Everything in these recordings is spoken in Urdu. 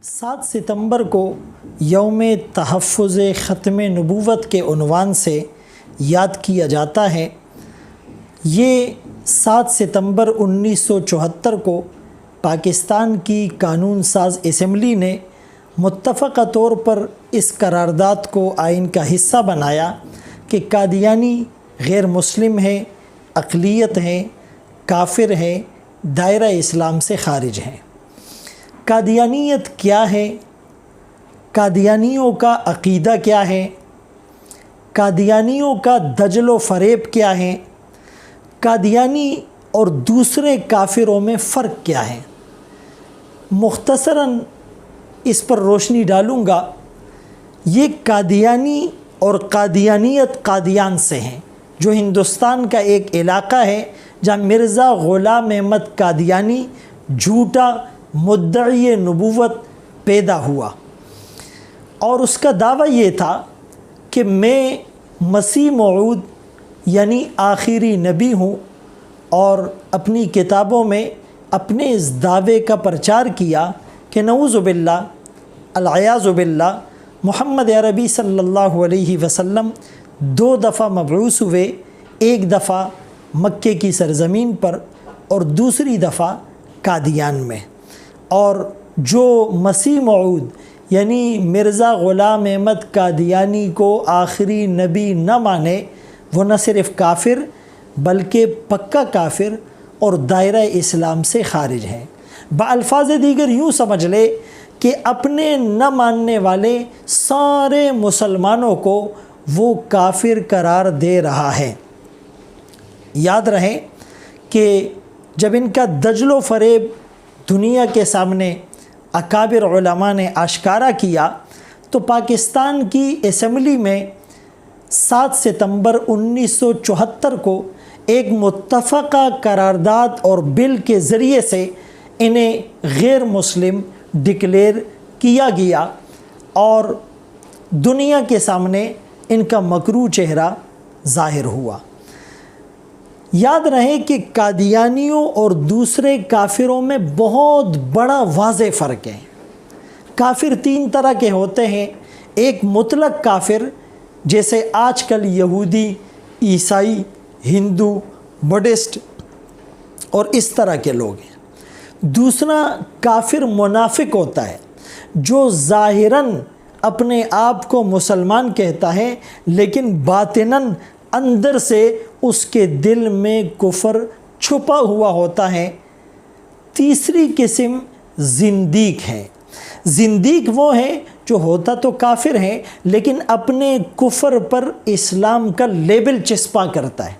7 ستمبر کو یوم تحفظ ختم نبوت کے عنوان سے یاد کیا جاتا ہے۔ یہ 7 ستمبر 1974 کو پاکستان کی قانون ساز اسمبلی نے متفقہ طور پر اس قرارداد کو آئین کا حصہ بنایا کہ قادیانی غیر مسلم ہے، اقلیت ہے، کافر ہے، دائرہ اسلام سے خارج ہیں۔ قادیانیت کیا ہے؟ قادیانیوں کا عقیدہ کیا ہے؟ قادیانیوں کا دجل و فریب کیا ہے؟ قادیانی اور دوسرے کافروں میں فرق کیا ہے؟ مختصراً اس پر روشنی ڈالوں گا۔ یہ قادیانی اور قادیانیت قادیان سے ہیں، جو ہندوستان کا ایک علاقہ ہے جہاں مرزا غلام احمد قادیانی جھوٹا مدعی نبوت پیدا ہوا، اور اس کا دعویٰ یہ تھا کہ میں مسیح موعود یعنی آخری نبی ہوں، اور اپنی کتابوں میں اپنے اس دعوے کا پرچار کیا کہ نعوذ باللہ العیاذ باللہ محمد عربی صلی اللہ علیہ وسلم 2 دفعہ مبعوث ہوئے، ایک دفعہ مکے کی سرزمین پر اور دوسری دفعہ قادیان میں، اور جو مسیح موعود یعنی مرزا غلام احمد قادیانی کو آخری نبی نہ مانے، وہ نہ صرف کافر بلکہ پکا کافر اور دائرہ اسلام سے خارج ہیں۔ بالفاظ دیگر یوں سمجھ لے کہ اپنے نہ ماننے والے سارے مسلمانوں کو وہ کافر قرار دے رہا ہے۔ یاد رہے کہ جب ان کا دجل و فریب دنیا کے سامنے اکابر علماء نے آشکارا کیا، تو پاکستان کی اسمبلی میں 7 ستمبر 1974 کو ایک متفقہ قرارداد اور بل کے ذریعے سے انہیں غیر مسلم ڈکلیئر کیا گیا، اور دنیا کے سامنے ان کا مکروہ چہرہ ظاہر ہوا۔ یاد رہے کہ قادیانیوں اور دوسرے کافروں میں بہت بڑا واضح فرق ہے۔ کافر 3 طرح کے ہوتے ہیں۔ ایک مطلق کافر، جیسے آج کل یہودی، عیسائی، ہندو، بدھسٹ اور اس طرح کے لوگ ہیں۔ دوسرا کافر منافق ہوتا ہے، جو ظاہراً اپنے آپ کو مسلمان کہتا ہے لیکن باطناً اندر سے اس کے دل میں کفر چھپا ہوا ہوتا ہے۔ تیسری قسم زندیق ہے۔ زندیق وہ ہے جو ہوتا تو کافر ہے لیکن اپنے کفر پر اسلام کا لیبل چسپاں کرتا ہے،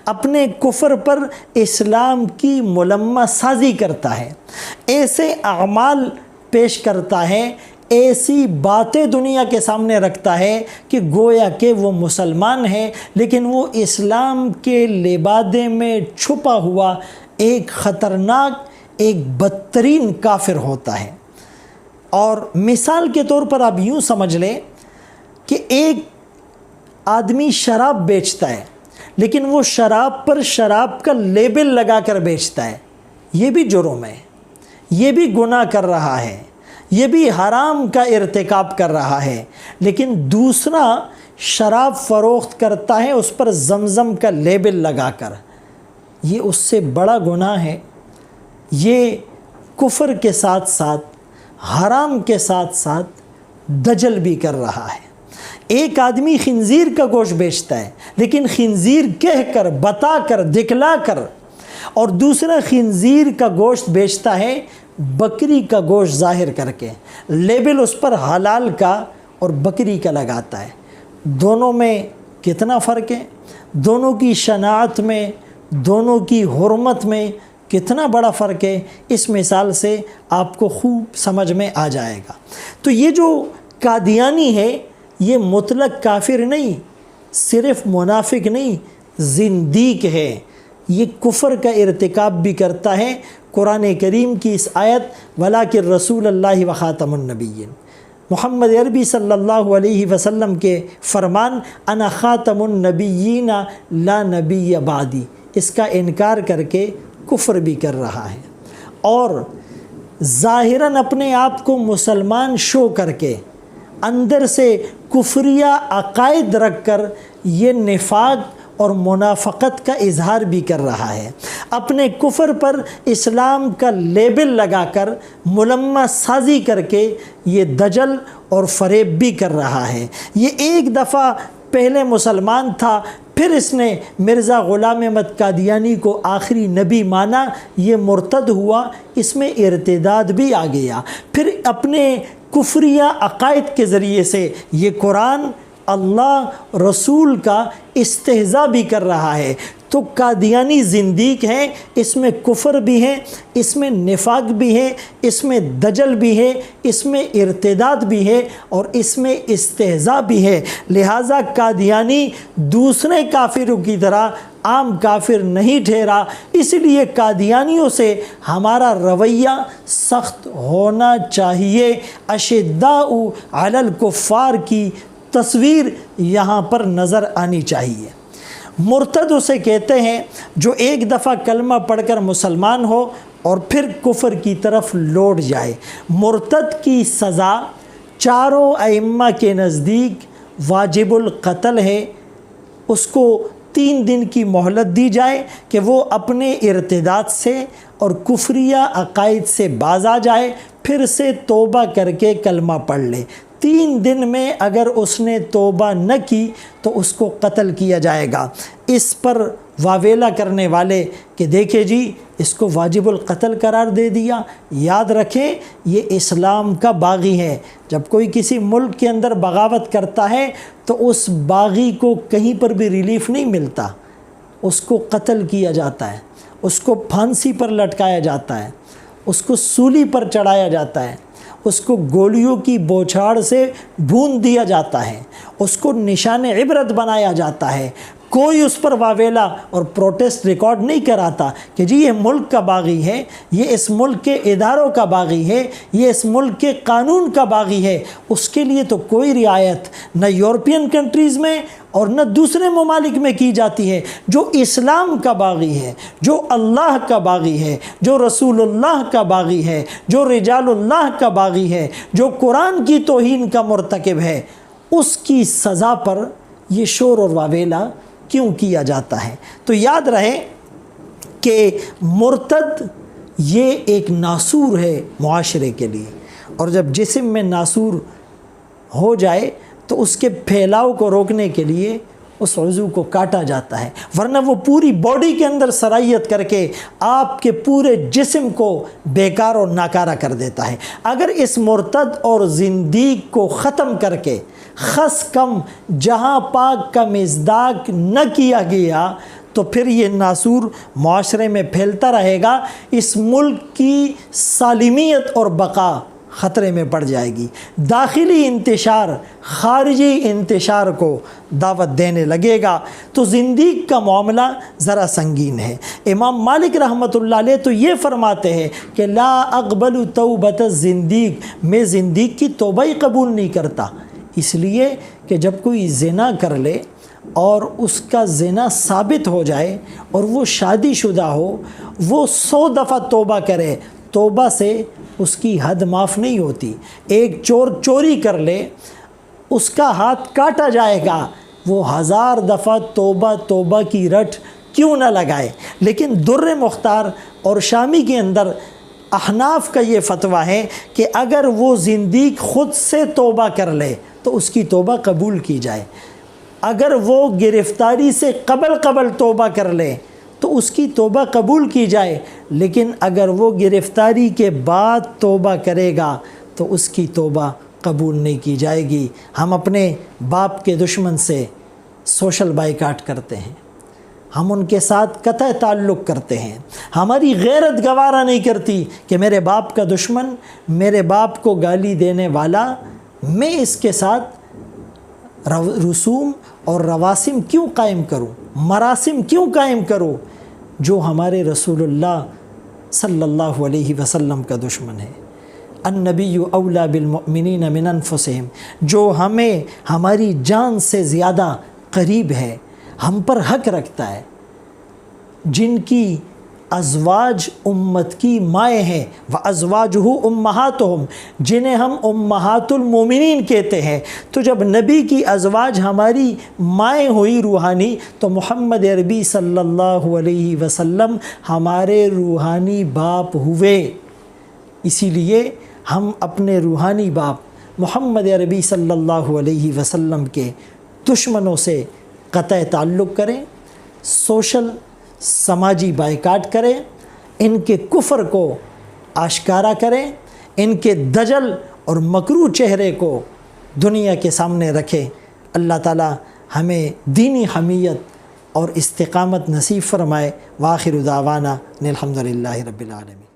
اپنے کفر پر اسلام کی ملمہ سازی کرتا ہے، ایسے اعمال پیش کرتا ہے، ایسی باتیں دنیا کے سامنے رکھتا ہے کہ گویا کہ وہ مسلمان ہے، لیکن وہ اسلام کے لبادے میں چھپا ہوا ایک خطرناک، ایک بدترین کافر ہوتا ہے۔ اور مثال کے طور پر آپ یوں سمجھ لیں کہ ایک آدمی شراب بیچتا ہے، لیکن وہ شراب پر شراب کا لیبل لگا کر بیچتا ہے، یہ بھی جرم ہے، یہ بھی گناہ کر رہا ہے، یہ بھی حرام کا ارتکاب کر رہا ہے۔ لیکن دوسرا شراب فروخت کرتا ہے اس پر زمزم کا لیبل لگا کر، یہ اس سے بڑا گناہ ہے۔ یہ کفر کے ساتھ ساتھ حرام کے ساتھ ساتھ دجل بھی کر رہا ہے۔ ایک آدمی خنزیر کا گوشت بیچتا ہے، لیکن خنزیر کہہ کر، بتا کر، دکھلا کر، اور دوسرا خنزیر کا گوشت بیچتا ہے بکری کا گوشت ظاہر کر کے، لیبل اس پر حلال کا اور بکری کا لگاتا ہے۔ دونوں میں کتنا فرق ہے؟ دونوں کی شناعت میں، دونوں کی حرمت میں کتنا بڑا فرق ہے، اس مثال سے آپ کو خوب سمجھ میں آ جائے گا۔ تو یہ جو قادیانی ہے، یہ مطلق کافر نہیں، صرف منافق نہیں، زندیق ہے، یہ کفر کا ارتکاب بھی کرتا ہے۔ قرآن کریم کی اس آیت وَلَٰكِن رسول اللہ وخاتم النبیین، محمد عربی صلی اللہ علیہ وسلم کے فرمان انا خاتم النبیین لا نبی بعدی، اس کا انکار کر کے کفر بھی کر رہا ہے۔ اور ظاہراً اپنے آپ کو مسلمان شو کر کے اندر سے کفریہ عقائد رکھ کر یہ نفاق اور منافقت کا اظہار بھی کر رہا ہے، اپنے کفر پر اسلام کا لیبل لگا کر ملمہ سازی کر کے یہ دجل اور فریب بھی کر رہا ہے۔ یہ ایک دفعہ پہلے مسلمان تھا، پھر اس نے مرزا غلام احمد قادیانی کو آخری نبی مانا، یہ مرتد ہوا، اس میں ارتداد بھی آ گیا۔ پھر اپنے کفریہ عقائد کے ذریعے سے یہ قرآن اللہ رسول کا استہزاء بھی کر رہا ہے۔ تو قادیانی زندیق ہیں، اس میں کفر بھی ہے، اس میں نفاق بھی ہے، اس میں دجل بھی ہے، اس میں ارتداد بھی ہے اور اس میں استہزاء بھی ہے۔ لہٰذا قادیانی دوسرے کافروں کی طرح عام کافر نہیں ٹھہرا، اس لیے قادیانیوں سے ہمارا رویہ سخت ہونا چاہیے۔ اشداء علی الکفار کی تصویر یہاں پر نظر آنی چاہیے۔ مرتد اسے کہتے ہیں جو ایک دفعہ کلمہ پڑھ کر مسلمان ہو اور پھر کفر کی طرف لوٹ جائے۔ مرتد کی سزا چاروں ائمہ کے نزدیک واجب القتل ہے، اس کو 3 دن کی مہلت دی جائے کہ وہ اپنے ارتداد سے اور کفریہ عقائد سے باز آ جائے، پھر سے توبہ کر کے کلمہ پڑھ لے۔ 3 دن میں اگر اس نے توبہ نہ کی تو اس کو قتل کیا جائے گا۔ اس پر واویلا کرنے والے کہ دیکھیں جی اس کو واجب القتل قرار دے دیا، یاد رکھیں یہ اسلام کا باغی ہے۔ جب کوئی کسی ملک کے اندر بغاوت کرتا ہے تو اس باغی کو کہیں پر بھی ریلیف نہیں ملتا، اس کو قتل کیا جاتا ہے، اس کو پھانسی پر لٹکایا جاتا ہے، اس کو سولی پر چڑھایا جاتا ہے، اس کو گولیوں کی بوچھاڑ سے بھون دیا جاتا ہے، اس کو نشان عبرت بنایا جاتا ہے۔ کوئی اس پر واویلا اور پروٹیسٹ ریکارڈ نہیں کراتا کہ جی یہ ملک کا باغی ہے، یہ اس ملک کے اداروں کا باغی ہے، یہ اس ملک کے قانون کا باغی ہے۔ اس کے لیے تو کوئی رعایت نہ یورپین کنٹریز میں اور نہ دوسرے ممالک میں کی جاتی ہے۔ جو اسلام کا باغی ہے، جو اللہ کا باغی ہے، جو رسول اللہ کا باغی ہے، جو رجال اللہ کا باغی ہے، جو قرآن کی توہین کا مرتکب ہے، اس کی سزا پر یہ شور اور واویلا کیوں کیا جاتا ہے؟ تو یاد رہے کہ مرتد یہ ایک ناسور ہے معاشرے کے لیے، اور جب جسم میں ناسور ہو جائے تو اس کے پھیلاؤ کو روکنے کے لیے اس عضو کو کاٹا جاتا ہے، ورنہ وہ پوری باڈی کے اندر سرایت کر کے آپ کے پورے جسم کو بیکار اور ناکارہ کر دیتا ہے۔ اگر اس مرتد اور زندیق کو ختم کر کے خس کم جہاں پاک کا مصداق نہ کیا گیا تو پھر یہ ناسور معاشرے میں پھیلتا رہے گا، اس ملک کی سالمیت اور بقا خطرے میں پڑ جائے گی، داخلی انتشار خارجی انتشار کو دعوت دینے لگے گا۔ تو زندیق کا معاملہ ذرا سنگین ہے۔ امام مالک رحمۃ اللہ علیہ تو یہ فرماتے ہیں کہ لا اقبل توبۃ الزندیق، میں زندیق کی توبہ ہی قبول نہیں کرتا، اس لیے کہ جب کوئی زنا کر لے اور اس کا زنا ثابت ہو جائے اور وہ شادی شدہ ہو، وہ 100 دفعہ توبہ کرے، توبہ سے اس کی حد معاف نہیں ہوتی۔ ایک چور چوری کر لے، اس کا ہاتھ کاٹا جائے گا، وہ 1000 دفعہ توبہ توبہ کی رٹ کیوں نہ لگائے۔ لیکن در مختار اور شامی کے اندر احناف کا یہ فتویٰ ہے کہ اگر وہ زندیق خود سے توبہ کر لے تو اس کی توبہ قبول کی جائے، اگر وہ گرفتاری سے قبل توبہ کر لے تو اس کی توبہ قبول کی جائے، لیکن اگر وہ گرفتاری کے بعد توبہ کرے گا تو اس کی توبہ قبول نہیں کی جائے گی۔ ہم اپنے باپ کے دشمن سے سوشل بائیکاٹ کرتے ہیں، ہم ان کے ساتھ قطع تعلق کرتے ہیں، ہماری غیرت گوارا نہیں کرتی کہ میرے باپ کا دشمن، میرے باپ کو گالی دینے والا، میں اس کے ساتھ رسوم اور رواسم کیوں قائم کروں، مراسم کیوں قائم کروں جو ہمارے رسول اللہ صلی اللہ علیہ وسلم کا دشمن ہے۔ النبی اولا بالمؤمنین من انفسہم، جو ہمیں ہماری جان سے زیادہ قریب ہے، ہم پر حق رکھتا ہے، جن کی ازواج امت کی مائیں ہیں، وَأَزْوَاجُهُ أُمَّهَاتُهُمْ، جنہیں ہم امہات المومنین کہتے ہیں۔ تو جب نبی کی ازواج ہماری مائیں ہوئی روحانی، تو محمد عربی صلی اللہ علیہ وسلم ہمارے روحانی باپ ہوئے۔ اسی لیے ہم اپنے روحانی باپ محمد عربی صلی اللہ علیہ وسلم کے دشمنوں سے قطع تعلق کریں، سوشل سماجی بائیکاٹ کریں، ان کے کفر کو آشکارا کریں، ان کے دجل اور مکروہ چہرے کو دنیا کے سامنے رکھیں۔ اللہ تعالی ہمیں دینی حمیت اور استقامت نصیب فرمائے۔ وآخر دعوانا ان الحمد للہ رب العالمین۔